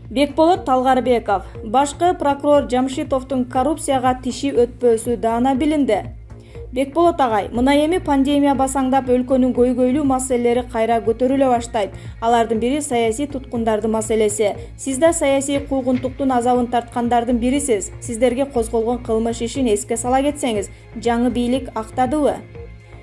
Бекболот Талгарбеков, башкы прокурор Жамшитовдун коррупцияга тиши өтпөсү даана билинди. Бекболот агай, мына эми пандемия басаңдап өлкөнүн көйгөйлүү маселелери кайра көтөрүлө баштайт. Алардын бири саясий туткундардын маселеси. Сиз да саясий куугунтуктун азабын тарткандардын бирисиз. Сиздерге козголгон кылмыш ишин эске сала кетсеңиз, жаңы бийлик актадыбы?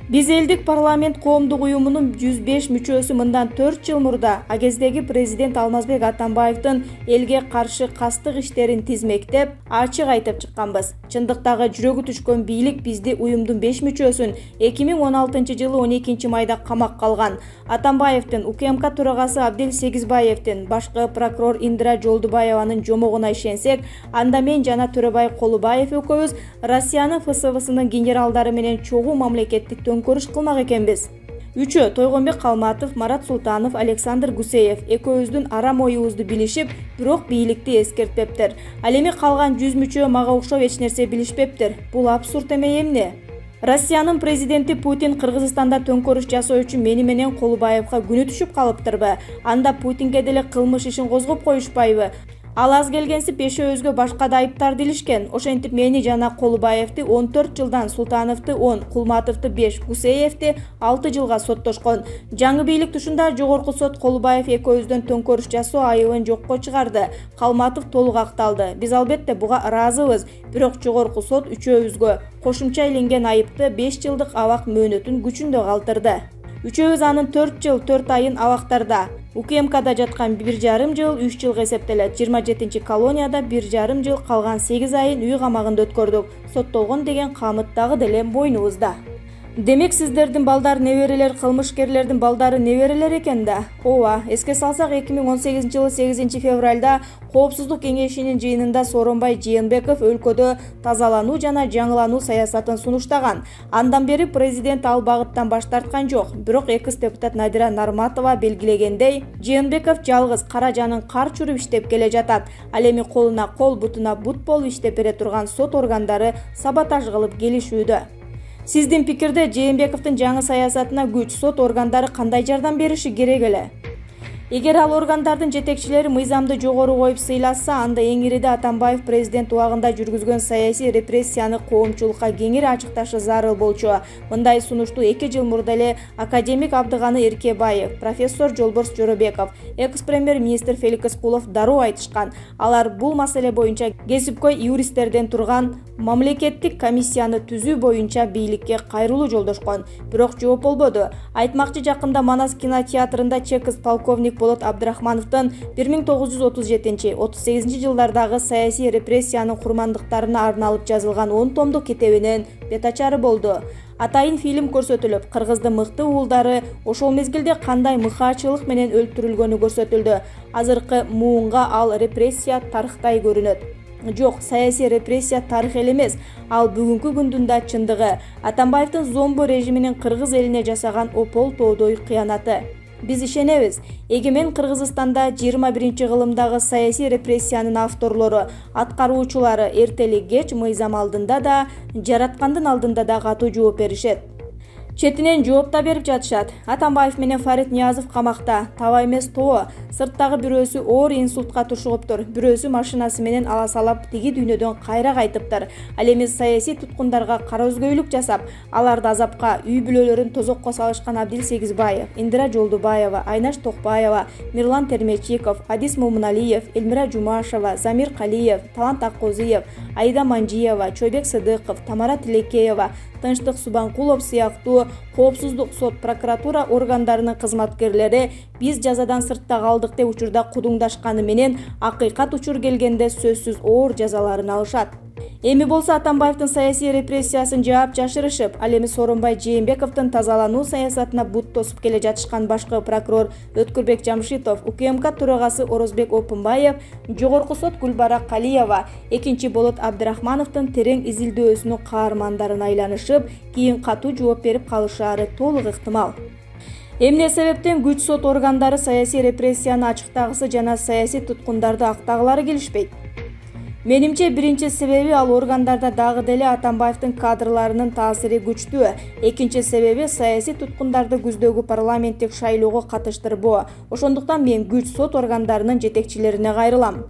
Биз элдик парламент коомдук уюмунун 105 мүчөсү мындан 4 жыл мурда агездеги президент Алмазбек Атамбаевдин элге каршы кастык иштерин тизмектеп, ачык айтып чыкканбыз. Чындыктагы жүрөгү түшкөн бийлик бизди уюмдун 5 мүчөсүн 2016 жылы 12 майда камакка калган. Атамбаевдин УКМК төрагасы Абдел Сегизбаевдин, башкы прокурор Индира Жолдубаеванын жомогуна ишенсек, анда мен жана Төрөбай Колубаев экөөбүз Россиянын ФСБсынын генералдары менен чогуу мамлекеттик көрүш кылмак экенбиз. Үчөө Тойгонбек Калматов, Марат Султанов, Александр Гусеев экөөбүздүн арам оюбузду билишип, бирок бийликти эскертпептир. Ал эми калган 100 мүчө мага окшоп эч нерсе билишпептир. Бул абсурд эмес эмне? Россиянын президенти Путин Кыргызстанда төңкөрүш жасоо үчүн мени менен Колубаевга күнү түшүп калыптырбы? Анда Путинге деле кылмыш ишин козгоп коюшпайбы? Ал аз келгенсип ешөөбүзгө башка да айыптарды илишкен. Ошентип мени жана Колубаевди 14 жылдан, Султановду 10, Кулматовду 5, Гусеевди 6 жылга соттошкон. Жаңы бийлик тушунда жогорку сот Колубаев экөөбүздөн төңкөрүш жасоо айыбын жокко чыгарды. Калматов толук акталды. Биз албетте буга ыраазыбыз, бирок жогорку сот үчөөбүзгө кошумча иленген айыпты 5 жылдык абак мөөнөтүн күчүндө калтырды. Үчөөбүз анын 4 жыл 4 айын абактарда. УКМКда жаткан 1,5 жыл 3 жылга эсептелет. 27 колонияда 1,5 жыл, калган 8 айын үй камагында өткөрдүк. Соттолгон деген камыт дагы деле бойнубузда. Демек сиздердин балдар неберелер кылмышкерлердин балдары неберелер экен да. Ооба, эске салсак 2018 жылы 8 февралда Коопсуздук кеңешинин жыйынында Сооронбай Жээнбеков өлкөдө тазалануу жана жаңылануу саясатын сунуштаган. Андан бери президент ал багыттан баш тарткан жок. Бирок экс-депутат Надира Нарматова белгилегендей, Жээнбеков жалгыз кара жанын кар чуруп иштеп келе жатат. Ал эми колуна кол, бутуна бут болуп иштеп бере турган сот органдары саботаж кылып келишүүдө. Сиздин пикирде Жээнбековдун жаңы саясатына күч, сот органдары кандай жардам бериши керек эле? Эгер ал органдардын жетекчилери мыйзамды жогору коюп сыйласа, анда эң ириде Атамбаев президент убагында жүргүзгөн саясий репрессияны коомчулукка кеңири ачыкташы зарыл болчу. Мындай сунушту 2 жыл мурда эле академик Абдыганы Эркебаев, профессор Жолборс Жоробеков, экс-премьер-министр Феликс Кулов дароо айтышкан. Алар бул маселе боюнча кесипкөй юристтерден турган мамлекеттик комиссияны түзүү боюнча бийликке кайрылуу жолдошкон. Бирок жооп болбоду. Айтмакчы, жакында Манас кинотеатрында чекист полковник Болот Абдрахмановдун 1937-38 жылдардагы саясий репрессиянын курмандыктарына арналып жазылган 10 томдук китебинин бет ачары болду. Атайын фильм көрсөтүлүп, кыргыздын мыкты уулдары ошол мезгилде кандай мыкаачылык менен өлтүрүлгөнү көрсөтүлдү. Азыркы муунга ал репрессия тарыхтай көрүнөт. Жок, саясий репрессия тарых элемес, ал бүгүнкү күндүн да чындыгы. Атамбаевдин зомбу режиминин кыргыз элине жасаган опол тоодой кыянаты. Биз ишенебиз, эгемен Кыргызстанда 21-кылымдагы саясий репрессиянын авторлору, аткаруучулары эртели кеч мыйзам алдында да, жараткандын алдында да катуу жооп беришет. Четинен жооп да берип жатышат. Атамбаев менен Фарид Ниязов камакта, таба эмес тоо. Сырттагы бирөөсү оор инсультка тушугуптур, бирөөсү машинасы менен аласалап тиги дүйнөдөн кайра кайтыптыр. Ал эми саясий туткундарга кара өзгөйлүк жасап, аларды азапка, үй бүлөлөрүн тозокко салышкан Абдел Сегизбаев, Индира Жолдубаева, Айнаш Токпаева, Мирлан Термечиков, Адис Момуналиев, Элмира Жумашева, Замир Калиев, Талант Аккозиев, Аида Манжиева, Чойбек Сыдыков, Тамара Тилекеева, Тынчтык Субанкулов сыяктуу коопсуздук сот, прокуратура органдарынын кызматкерлери биз жазадан сыртта калдык деп учурда кудуңдашканы менен акыйкат учур келгенде сөзсүз оор жазаларын алышат. Эми болсо Атамбаевдин саясий репрессиясын жаап жашырышып, ал эми Сооронбай Жээнбековдун тазалануу саясатына бут тосуп келе жатышкан башкы прокурор Өткүрбек Жамшитов, УКМК төрагасы Орозбек Опунбаев, жогорку сот Гүлбара Калиева, экинчи Болот Абдрахмановдун терең изилдөөсүнүн каармандарына айланышып, кийин катуу жооп берип калышаары толук ыктымал. Эмне себептен күч сот органдары саясий репрессияны ачыктагысы жана саясий туткундарды актагылары келишпейт? Менимче биринчи себеби ал органдарда дагы деле Атамбаевдин кадрларынын таасири күчтүү. Экинчи себеби саясий туткундарды күздөгү парламенттик шайлоого катыштырбоо. Ошондуктан мен күч сот органдарынын жетекчилерине кайрылам.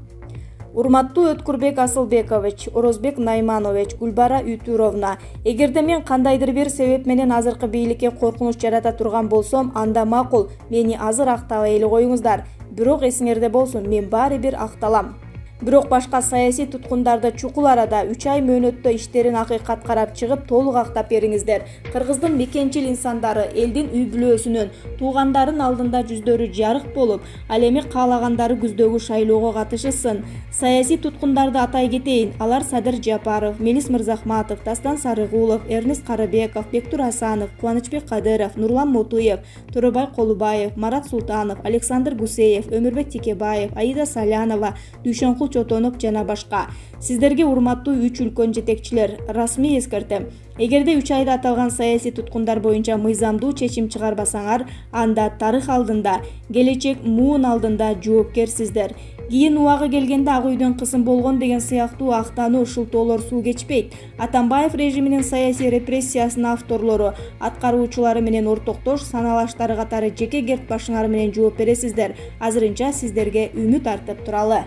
Урматтуу Өткүрбек Асылбекович, Орозбек Найманович, Гүлбара Үйтүровна, эгерде мен кандайдыр бир себеп менен азыркы бийликке коркунуч жарата турган болсом, анда макул, мени азыр актабай эле коюңуздар. Бирок эсиңерде болсун, мен баары бир акталам. Бирок башка саясий туткундарды чукул арада 3 ай мөөнөттө иштерин акыйкат карап чыгып толук актап бериңиздер. Кыргыздын мекенчил инсандары элдин үй бүлөсүнүн, туугандарын алдында жүздөрү жарык болуп, ал эми каалагандары күздөгү шайлоого катышсын. Саясий туткундарды атай кетейин. Алар Садыр Жапаров, Мелис Мырзахматов, Дастан Сарыгулов, Эрнест Карыбеков, Бектур Асанов, Кубанычбек Кадыров, Нурлан Мотуев, Торобай Колубаев, Марат Султанов, Александр Гусеев, Өмүрбек Текебаев, Аида Салянова, Дүйшөнкул Чотонов жана башка. Сиздерге урматтуу 3 үлкөн жетекчилер, расмий эскертем. Эгерде 3 айда аталган саясий туткундар боюнча мыйзамдуу чечим чыгарбасаңар, анда тарых алдында, келечек муун алдында жоопкерсиздер. Кийин убагы келгенде ак үйдөн кысым болгон деген сыяктуу актануу шылтоолор суу кечпейт. Атамбаев режиминин саясий репрессиясынын авторлору, аткаруучулары менен ортоктош саналаштары катары жеке керт башыңар менен жооп бересиздер. Азырынча сиздерге үмүт артып туралы.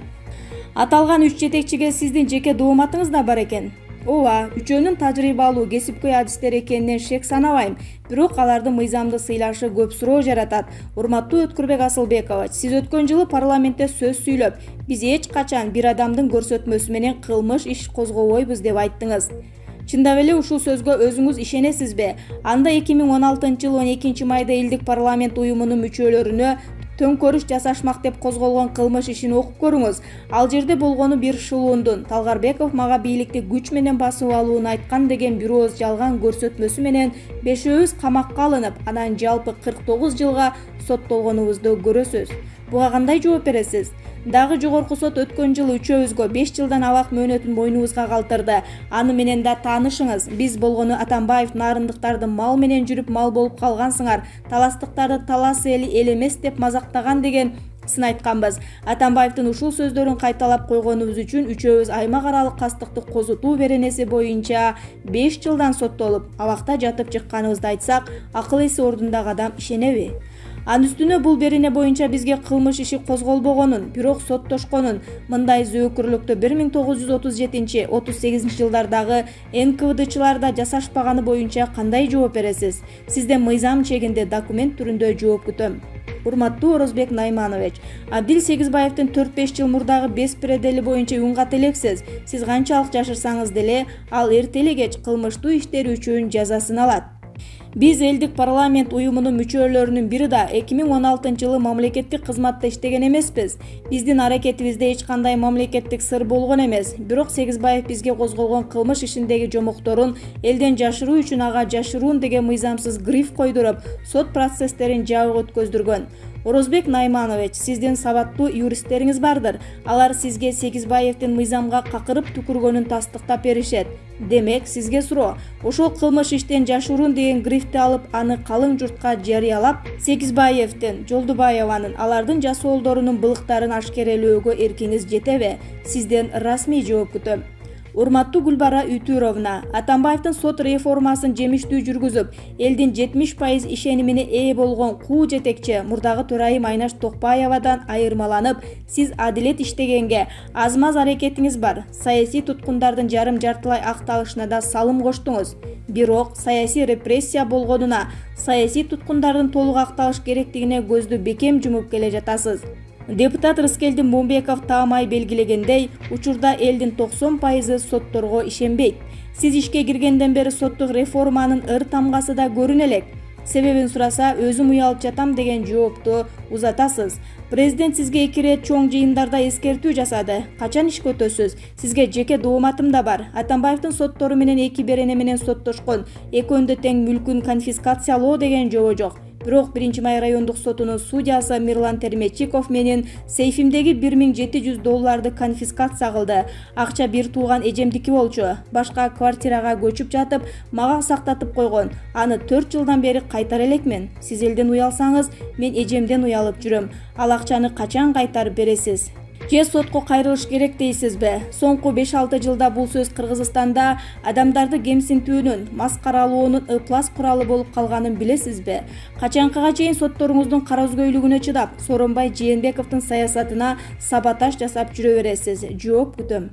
Аталган 3 жетекчиге сиздин жеке дооматыңыз да бар экен. Ооба, үчөөнүн тажрыйбалуу кесипкөй адистер экенинен шек санабайм. Бирок алардын мыйзамды сыйлашы көп суроо жаратат. Урматтуу Өткүрбек Асылбекович, сиз өткөн жылы парламентте сөз сүйлөп, биз эч качан бир адамдын көрсөтмөсү менен кылмыш иш козгобойбуз деп айттыңыз. Чындап эле ушул сөзгө өзүңүз ишенесизби? Анда 2016-жылы 12 майда элдик парламент уюмунун мүчөлөрүнө төңкөрүш жасашмак деп козголгон кылмыш ишин окуп көрүңүз. Ал жерде болгону бир шылуундун Талгарбеков мага бийликти күч менен басып алууну айткан деген бир ооз жалган көрсөтмөсү менен 5өөбүз камакка алынып, анан жалпы 49 жылга соттолгонубузду көрөсүз. Буга кандай жооп бересиз? Дагы жогорку сот өткөн жылы үчөөбүзгө 5 жылдан абак мөөнөтүн мойнубузга калтырды. Аны менен да таанышыңыз. Биз болгону Атамбаев нарындыктарды мал менен жүрүп мал болуп калгансыңар, таластыктарды талас эл эмес деп мазактаган деген сын айтканбыз. Атамбаевдин ушул сөздөрүн кайталап койгонубуз үчүн үчөөбүз аймак аралык кастыктык козутуу беренеси боюнча 5 жылдан соттолуп, абакта жатып чыкканыбызды айтсак, акыл эси ордундагы адам ишенеби? Анын үстүнө бул берене боюнча бизге кылмыш иши козголбогонун, бирок соттошконун, мындай зөөкүрлүктү 1937-38 жылдардагы НКВДчыларда жасашпаганы боюнча кандай жооп бересиз? Сизден мыйзам чегинде документ түрүндө жооп күтөм. Урматтуу Орозбек Найманович, Абдил Сегизбаевдин 4-5 жыл мурдагы беспредели боюнча үнгат элексиз. Сиз канчалык жашырсаңыз деле, ал эртеле кеч кылмыштуу иштери үчүн жазасын алат. Биз элдик парламент уюмунун мүчөлөрүнүн бири да 2016-жылы мамлекеттик кызматта иштеген эмеспиз. Биздин аракетибизде эч кандай мамлекеттик сыр болгон эмес. Бирок Сегизбаев бизге козголгон кылмыш ишиндеги жомокторун элден жашыруу үчүн ага жашыруун деген мыйзамсыз гриф койдуруп, сот процесстерин жабык өткөздүргөн. Орозбек Найманович, сиздин сабаттуу юристтериңиз бардыр. Алар сизге Сегизбаевдин мыйзамга какырып түкүргөнүн тастыктап беришет. Демек, сизге суроо. Ошол кылмыш иштен жашыруун деген грифти алып, аны калың журтка жарыялап, Сегизбаевдин, Жолдубаеванын, алардын жасоолдорунун былыктарын ашкерелөөгө эркиңиз жетеби? Сизден расмий жооп күтөм. Урматтуу Гүлбара Үйтүровна, Атамбаевдин сот реформасын жемиштүү жүргүзүп, элдин 70% ишенимине ээ болгон куу жетекчи мурдагы төрайым Айнаш Токпаевадан айырмаланып, сиз адилет иштегенге аз-маз аракетиңиз бар. Саясий туткундардын жарым-жартылай акталышына да салым коштуңуз. Бирок саясий репрессия болгонуна, саясий туткундардын толук акталыш керектигине көздү бекем жумуп келе жатасыз. Депутат Рыскелдин Момбеков таамай белгилегендей, учурда элдин 90% сотторго ишенбейт. Сиз ишке киргенден бери соттук реформанын ыр тамгасы да көрүнө элек. Себебин сураса, өзүм уялып жатам деген жоопту узатасыз. Президент сизге 2 рет чоң жыйындарда эскертүү жасады. Качан ишке өтөсүз? Сизге жеке дооматым да бар. Атамбаевдин соттору менен 2 берене менен соттошкон, экөөндө тең мүлкүн конфискациялоо деген жобо жок. Бирок 1-май райондук сотунун судьясы Мирлан Термечиков менин сейфимдеги $1700 конфискация кылды. Акча бир тууган эжемдики болчу. Башка квартирага көчүп жатып, мага сактатып койгон. Аны 4 жылдан бери кайтар элекмен. Сиз элден уялсаңыз, мен эжемден уялып жүрөм. Ал акчаны качан кайтарып бересиз? Же сотко кайрылыш керек дейсизби? Соңку 5-6 жылда бул сөз Кыргызстанда адамдарды кемсинтүүнүн, маскаралоонун ыплас куралы болуп калганын билесизби? Качанкыга чейин сотторуңуздун кара өзгөйлүгүнө чыдап, Сооронбай Жээнбековдун саясатына саботаж жасап жүрө бересиз? Жооп күтөм.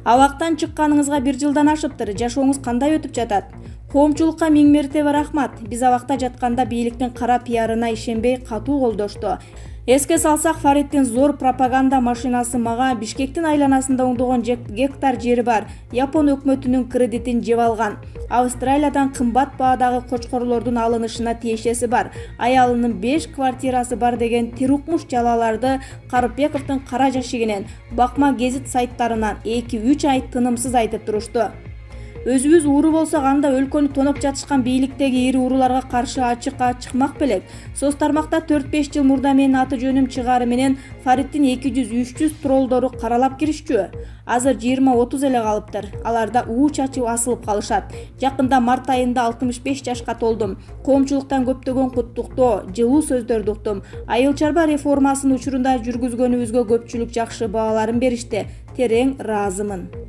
Абактан чыкканыңызга 1 жылдан ашыптыр. Жашооңуз кандай өтүп жатат? Коомчулукка 1000 мертебе рахмат. Биз абакта жатканда бийликтин кара пиарына ишенбей катуу колдошту. Эске салсак, Фариттин зор пропаганда машинасы мага Бишкектин айланасында оңдогон гектар жери бар Япон өкмөтүнүн кредитин жеп алган. Австралиядан кымбат баадагы кочкорлордун алынышына тиешеси бар. Аялынын 5 квартирасы бар деген тирукмуш жалаларды Карыпбековдун кара жашигинен бакма гезит сайттарынан 2-3 ай тынымсыз айтып турушту. Өзүбүз ууру болсок, анда өлкөнү тоноп жатышкан бийликтеги ири ууруларга каршы ачыкка чыкмак белек. Соц тармакта 4-5 жыл мурда менин аты жөнүм чыгары менен Фариттин 200-300 троллдору каралап киришчү. Азыр 20-30 эле калыптыр. Аларда уу чачып асылып калышат. Жакында март айында 65 жашка толдум. Коомчулуктан көптөгөн куттуктоо, жылуу сөздөрдү уктум. Айыл чарба реформасынын учурунда жүргүзгөнүбүзгө көпчүлүк жакшы бааларын беришти. Терең ыраазымын.